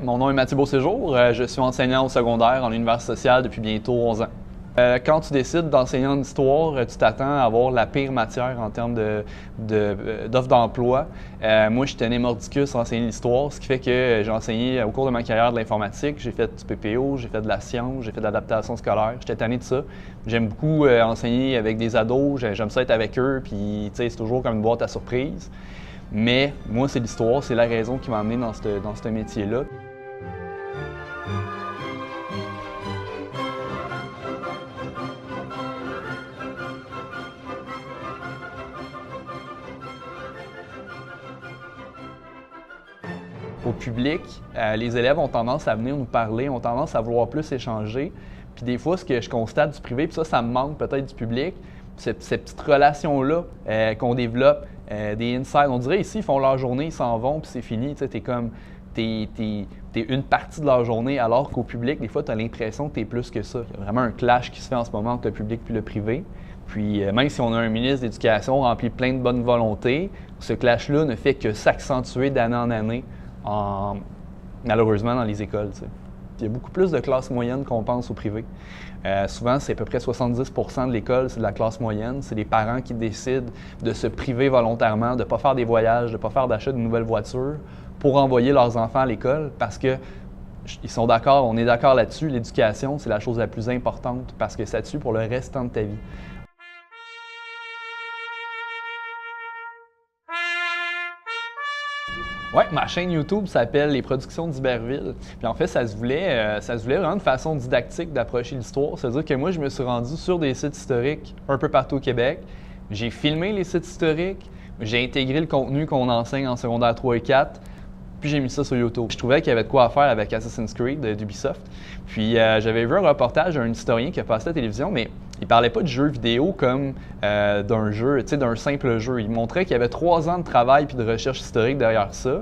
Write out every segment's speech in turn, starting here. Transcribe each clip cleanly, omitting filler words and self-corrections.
Mon nom est Mathieu Beauséjour, je suis enseignant au secondaire en univers social depuis bientôt 11 ans. Quand tu décides d'enseigner en histoire, tu t'attends à avoir la pire matière en termes d'offres d'emploi. Moi, je tenais mordicus à enseigner l'histoire, ce qui fait que j'ai enseigné au cours de ma carrière de l'informatique. J'ai fait du PPO, j'ai fait de la science, j'ai fait de l'adaptation scolaire. J'étais tanné de ça. J'aime beaucoup enseigner avec des ados, j'aime ça être avec eux, puis c'est toujours comme une boîte à surprise. Mais moi, c'est l'histoire, c'est la raison qui m'a amené dans ce métier-là. Au public, les élèves ont tendance à venir nous parler, ont tendance à vouloir plus échanger. Puis des fois, ce que je constate du privé, puis ça me manque peut-être du public, cette petite relation-là qu'on développe, des insights. On dirait ici, ils font leur journée, ils s'en vont, puis c'est fini. T'es une partie de leur journée, alors qu'au public, des fois, tu as l'impression que tu es plus que ça. Il y a vraiment un clash qui se fait en ce moment entre le public et le privé. Puis même si on a un ministre de l'Éducation rempli plein de bonne volonté, ce clash-là ne fait que s'accentuer d'année en année. Malheureusement dans les écoles. T'sais. Il y a beaucoup plus de classes moyennes qu'on pense au privé. Souvent, c'est à peu près 70% de l'école, c'est de la classe moyenne. C'est les parents qui décident de se priver volontairement, de ne pas faire des voyages, de ne pas faire d'achat de nouvelles voitures pour envoyer leurs enfants à l'école parce que ils sont d'accord, on est d'accord là-dessus. L'éducation, c'est la chose la plus importante parce que ça tue pour le restant de ta vie. Oui, ma chaîne YouTube s'appelle Les Productions d'Iberville. Puis en fait, ça se voulait vraiment une façon didactique d'approcher l'histoire. C'est-à-dire que moi, je me suis rendu sur des sites historiques un peu partout au Québec. J'ai filmé les sites historiques, j'ai intégré le contenu qu'on enseigne en secondaire 3 et 4, puis j'ai mis ça sur YouTube. Je trouvais qu'il y avait de quoi faire avec Assassin's Creed d'Ubisoft. Puis j'avais vu un reportage d'un historien qui a passé à la télévision, mais il parlait pas de jeux vidéo comme d'un jeu, d'un simple jeu. Il montrait qu'il y avait 3 ans de travail puis de recherche historique derrière ça.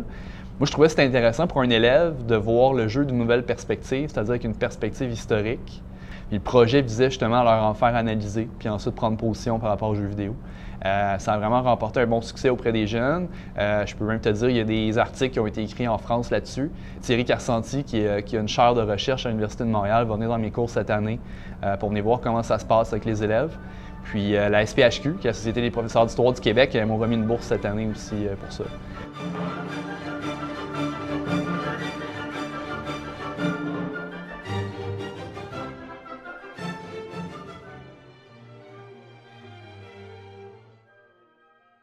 Moi, je trouvais que c'était intéressant pour un élève de voir le jeu d'une nouvelle perspective, c'est-à-dire avec une perspective historique. Puis le projet visait justement à leur en faire analyser, puis ensuite prendre position par rapport aux jeux vidéo. Ça a vraiment remporté un bon succès auprès des jeunes. Je peux même te dire, il y a des articles qui ont été écrits en France là-dessus. Thierry Carcenti, qui a une chaire de recherche à l'Université de Montréal, va venir dans mes cours cette année pour venir voir comment ça se passe avec les élèves. Puis la SPHQ, qui est la Société des professeurs d'histoire du Québec, m'ont remis une bourse cette année aussi pour ça.